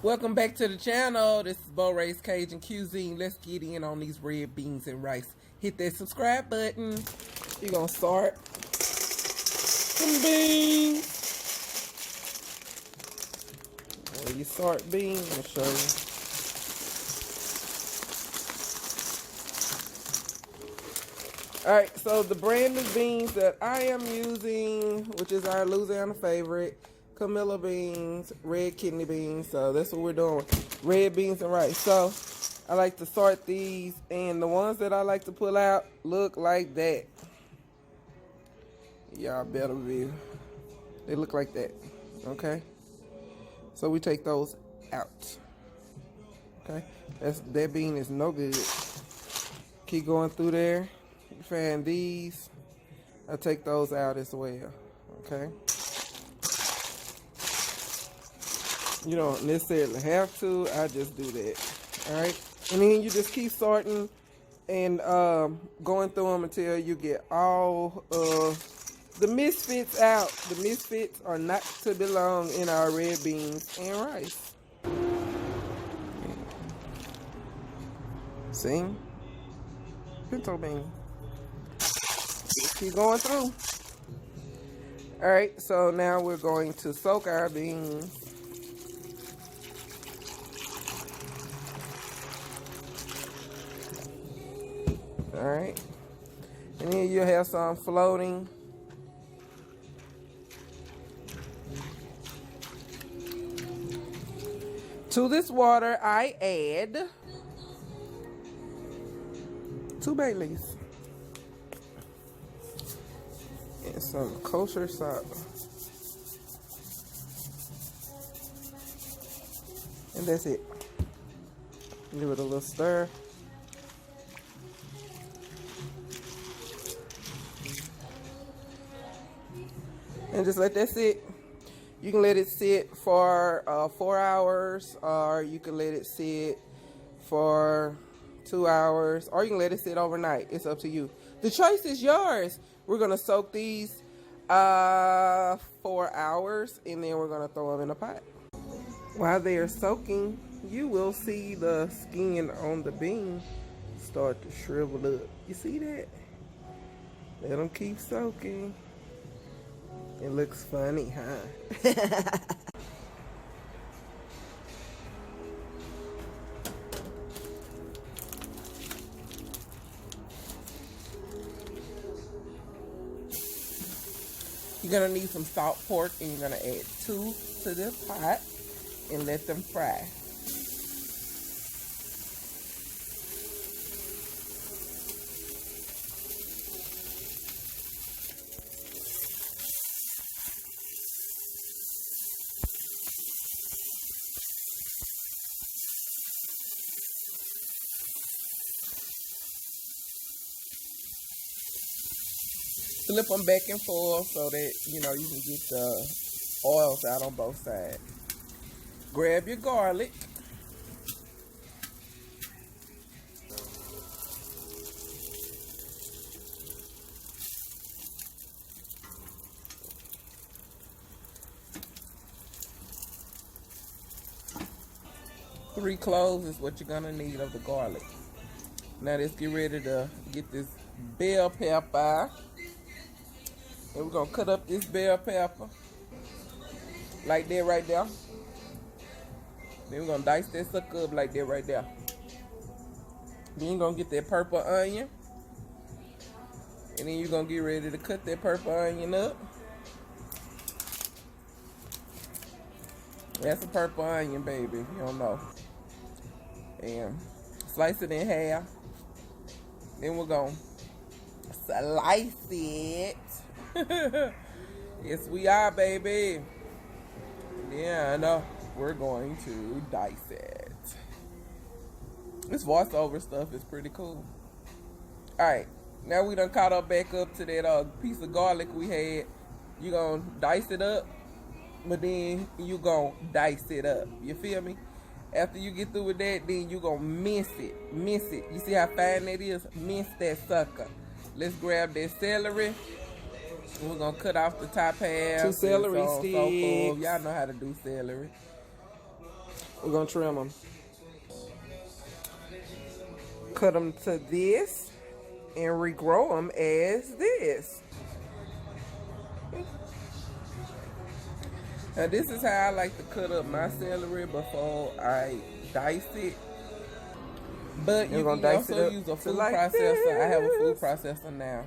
Welcome back to the channel. This is Bo Ray's Cajun Cuisine. Let's get in on these red beans and rice. Hit that subscribe button. You're gonna start some beans. Where you start beans, I'll show you. Alright, so the brand of beans that I am using, which is our Louisiana favorite, Camilla beans, red kidney beans. So that's what we're doing, red beans and rice. So I like to sort these, and the ones that I like to pull out look like that. Y'all better view. They look like that. Okay, so we take those out. Okay, that bean is no good. Keep going through there. You find these, I take those out as well. Okay, you don't necessarily have to, I just do that. All right, and then you just keep sorting and going through them until you get all of the misfits out. The misfits are not to belong in our red beans and rice. See, pinto bean. Keep going through. All right, so now we're going to soak our beans. All right, and then you'll have some floating. To this water, I add 2 bay leaves and some kosher salt, and that's it. Give it a little stir. And just let that sit. You can let it sit for 4 hours, or you can let it sit for 2 hours, or you can let it sit overnight. It's up to you. The choice is yours. We're going to soak these 4 hours, and then we're going to throw them in a pot. While they are soaking, you will see the skin on the bean start to shrivel up. You see that? Let them keep soaking. It looks funny, huh? You're gonna need some salt pork, and you're gonna add 2 to this pot and let them fry. Flip them back and forth so that, you know, you can get the oils out on both sides. Grab your garlic. Three cloves is what you're gonna need of the garlic. Now let's get ready to get this bell pepper. And we're gonna cut up this bell pepper like that right there. Then we're gonna dice that sucker up like that right there. Then you're gonna get that purple onion. And then you're gonna get ready to cut that purple onion up. That's a purple onion, baby, if you don't know. And slice it in half. Then we're gonna slice it. Yes, we are, baby. Yeah, I know. We're going to dice it. This voiceover stuff is pretty cool. Alright, now we done caught up back up to that piece of garlic we had. You gonna dice it up, but then you gonna dice it up. You feel me? After you get through with that, then you gonna mince it. Mince it. You see how fine that is? Mince that sucker. Let's grab that celery. We're gonna cut off the top half. 2 celery sticks. So y'all know how to do celery. We're gonna trim them. Cut them to this and regrow them as this. Now this is how I like to cut up my celery before I dice it. But you can also use a food processor. I have a food processor now.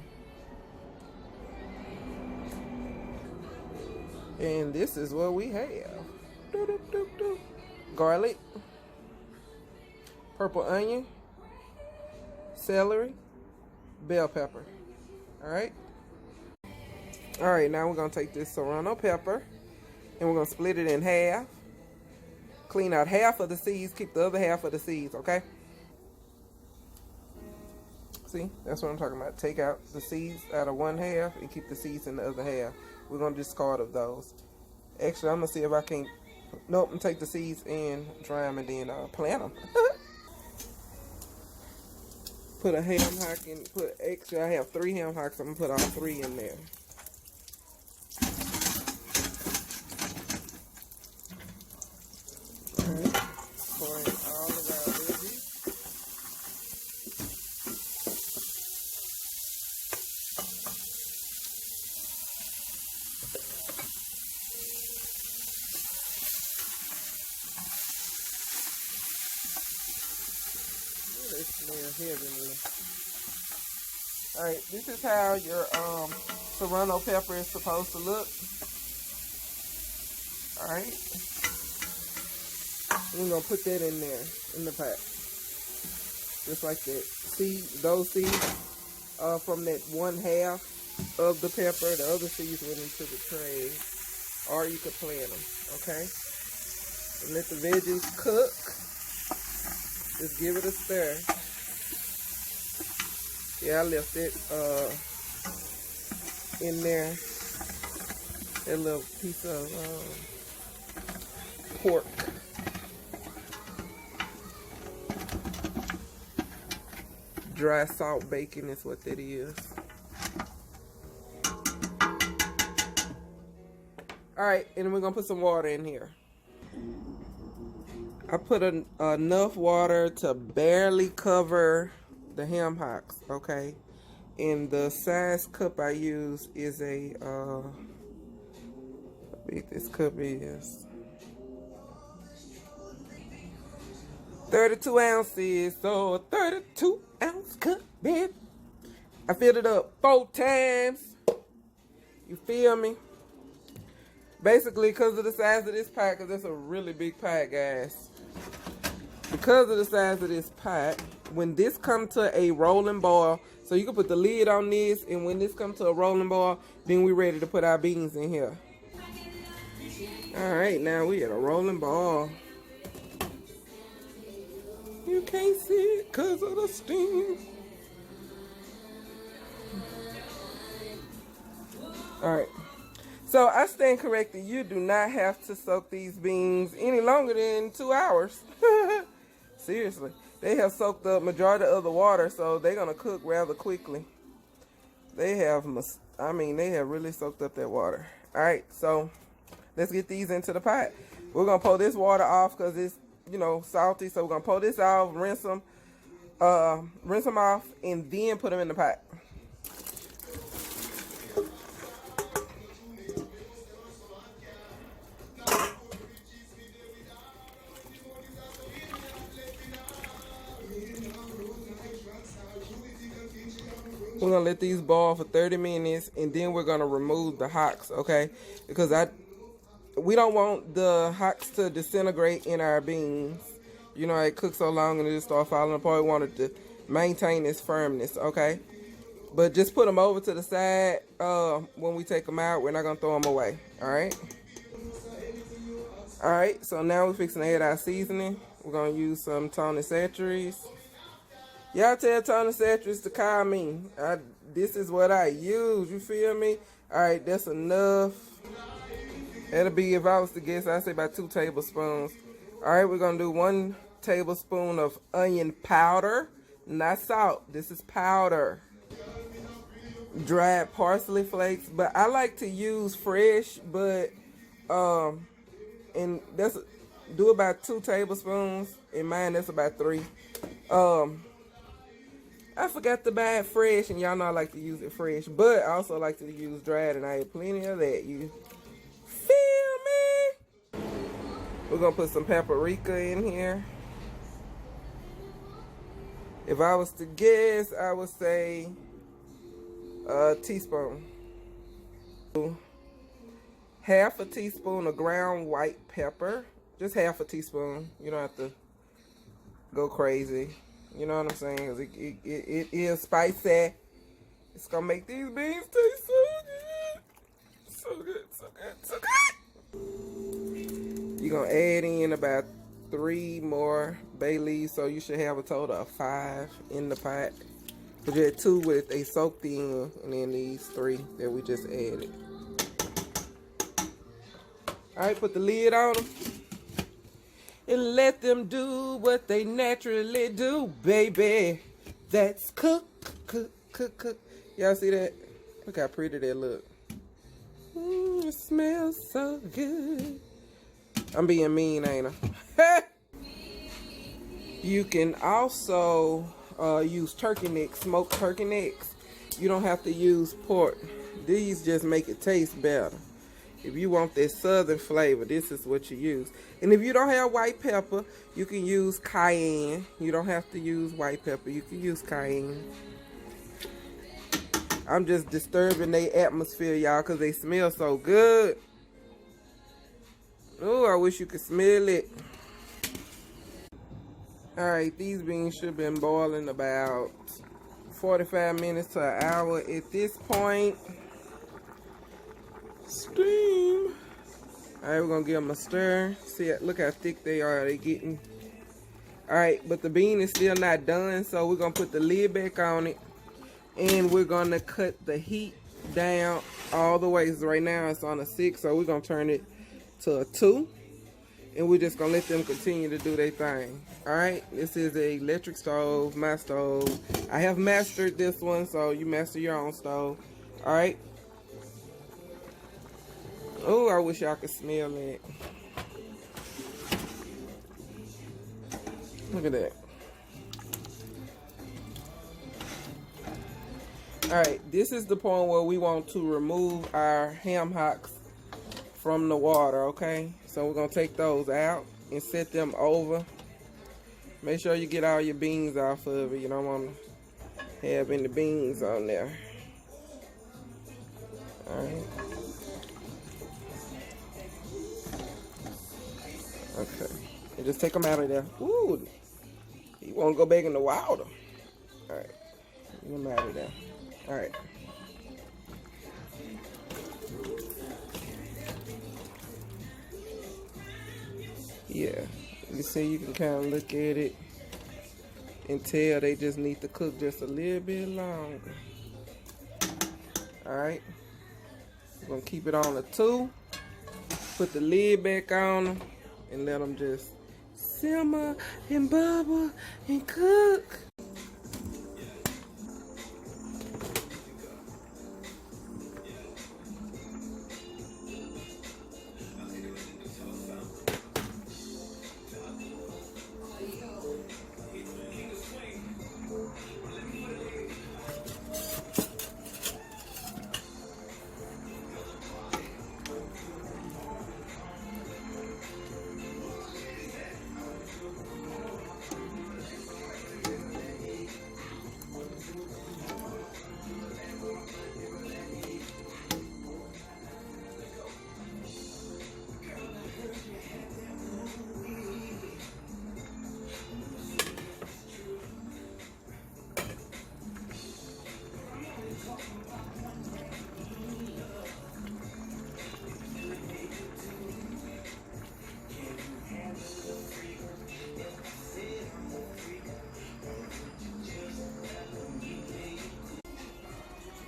And this is what we have. Garlic, purple onion, celery, bell pepper. Alright? Alright, now we're going to take this serrano pepper and we're going to split it in half. Clean out half of the seeds, keep the other half of the seeds, okay? See, that's what I'm talking about. Take out the seeds out of one half and keep the seeds in the other half. We're going to discard of those. Actually, I'm going to see if I can... Nope, I'm take the seeds and dry them and then plant them. Put a ham hock in, I have 3 ham hocks. I'm going to put all 3 in there. Alright, pour in all of our veggies. They smell heavenly. Alright, this is how your serrano pepper is supposed to look. Alright. We're going to put that in there, in the pot. Just like that. See, those seeds from that one half of the pepper, the other seeds went into the tray. Or you could plant them, okay? And let the veggies cook. Just give it a stir. Yeah, I left it in there. That little piece of pork. Dry salt bacon is what that is. Alright, and we're going to put some water in here. I put enough water to barely cover the ham hocks, okay? And the size cup I use is a, how big this cup is. 32 ounces, so a 32 ounce cup, babe. I filled it up 4 times. You feel me? Basically, because of the size of this pot, because it's a really big pot, guys. Because of the size of this pot, when this comes to a rolling boil, so you can put the lid on this, and when this comes to a rolling boil, then we're ready to put our beans in here. Alright, now we at a rolling boil. You can't see it because of the steam. Alright. So I stand corrected. You do not have to soak these beans any longer than 2 hours. Seriously. They have soaked the majority of the water, so they're going to cook rather quickly. They have really soaked up that water. Alright, so let's get these into the pot. We're going to pull this water off because it's, salty. So we're going to pull this off, rinse them off, and then put them in the pot. We're going to let these boil for 30 minutes, and then we're going to remove the hocks, okay? Because we don't want the hocks to disintegrate in our beans. It cooks so long and it just start falling apart. We want it to maintain its firmness, okay? But just put them over to the side when we take them out. We're not going to throw them away, all right? All right, so now we're fixing to add our seasoning. We're going to use some Tony Chachere's. Y'all tell Tony Chachere's to call me. This is what I use. You feel me? All right, that's enough. That'll be, if I was to guess, I'd say about 2 tablespoons. All right, we're going to do 1 tablespoon of onion powder. Not salt. This is powder. Dried parsley flakes. But I like to use fresh, but, and Do about 2 tablespoons. In mine, that's about 3. I forgot to buy it fresh, and y'all know I like to use it fresh, but I also like to use dried, and I had plenty of that. You feel me? We're gonna put some paprika in here. If I was to guess, I would say a teaspoon. Half a teaspoon of ground white pepper. Just half a teaspoon. You don't have to go crazy. You know what I'm saying? Because it is spicy. It's going to make these beans taste so good. So good, so good, so good. You're going to add in about 3 more bay leaves. So you should have a total of 5 in the pot. But you had 2 with they soaked in. And then these 3 that we just added. Alright, put the lid on them. And let them do what they naturally do, baby. That's cook, cook, cook, cook. Y'all see that? Look how pretty that look. It smells so good. I'm being mean, ain't I? You can also use turkey necks, smoked turkey necks. You don't have to use pork. These just make it taste better. If you want that southern flavor, this is what you use. And if you don't have white pepper, you can use cayenne. You don't have to use white pepper. You can use cayenne. I'm just disturbing their atmosphere, y'all, because they smell so good. Oh, I wish you could smell it. Alright, these beans should have been boiling about 45 minutes to an hour. At this point, steam. Alright, we're gonna give them a stir. See, look how thick they are. They getting. Alright, but the bean is still not done, so we're gonna put the lid back on it, and we're gonna cut the heat down all the way. So right now it's on a 6, so we're gonna turn it to a 2, and we're just gonna let them continue to do their thing. Alright, this is an electric stove, my stove. I have mastered this one, so you master your own stove. Alright. Oh, I wish y'all could smell it. Look at that. Alright, this is the point where we want to remove our ham hocks from the water, okay? So we're going to take those out and set them over. Make sure you get all your beans off of it. You don't want to have any beans on there. Alright. Okay. And just take them out of there. Ooh. You want to go back in the water. Alright. Get them out of there. Alright. Yeah. You see, you can kind of look at it and tell they just need to cook just a little bit longer. Alright. We're going to keep it on a 2. Put the lid back on them. And let them just simmer and bubble and cook.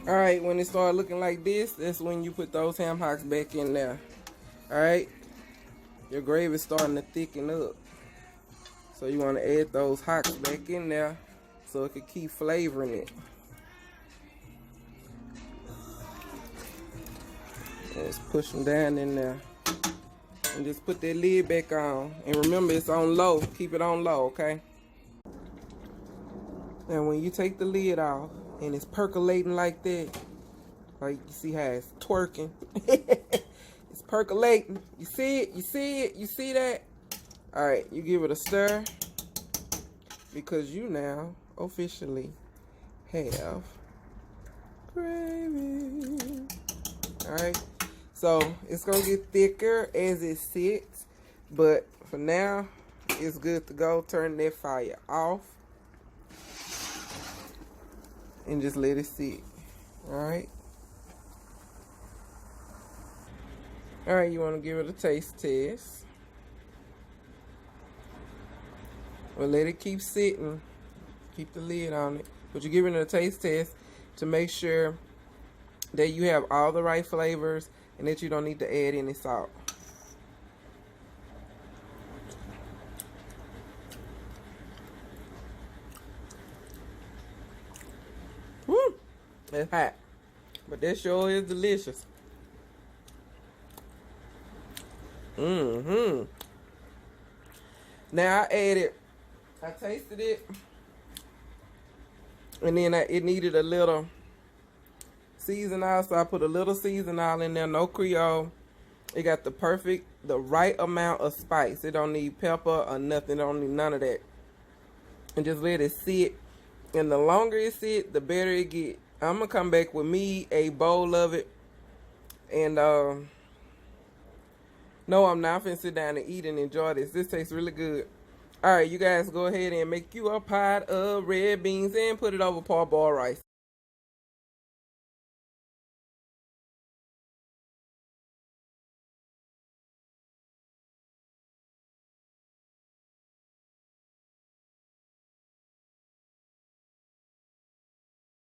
Alright, when it starts looking like this, that's when you put those ham hocks back in there. Alright, your gravy is starting to thicken up. So you want to add those hocks back in there so it can keep flavoring it. Just push them down in there. And just put that lid back on. And remember, it's on low. Keep it on low, okay? And when you take the lid off and it's percolating like that, like you see how it's twerking. It's percolating. You see it? You see it? You see that? All right, you give it a stir because you now officially have gravy. All right, so it's gonna get thicker as it sits, but for now, it's good to go. Turn that fire off and just let it sit. All right. All right, you want to give it a taste test. Well, let it keep sitting. Keep the lid on it. But you're giving it a taste test to make sure that you have all the right flavors and that you don't need to add any salt. Woo! It's hot. But that sure is delicious. Mm-hmm. Now I tasted it, and then it needed a little seasoning, so I put a little seasoning in there, no Creole. It got the right amount of spice. It don't need pepper or nothing, it don't need none of that. And just let it sit, and the longer it sit, the better it get. I'm gonna come back with me a bowl of it, and no, I'm not finna sit down and eat and enjoy this. This tastes really good. All right, you guys go ahead and make you a pot of red beans and put it over parboiled rice.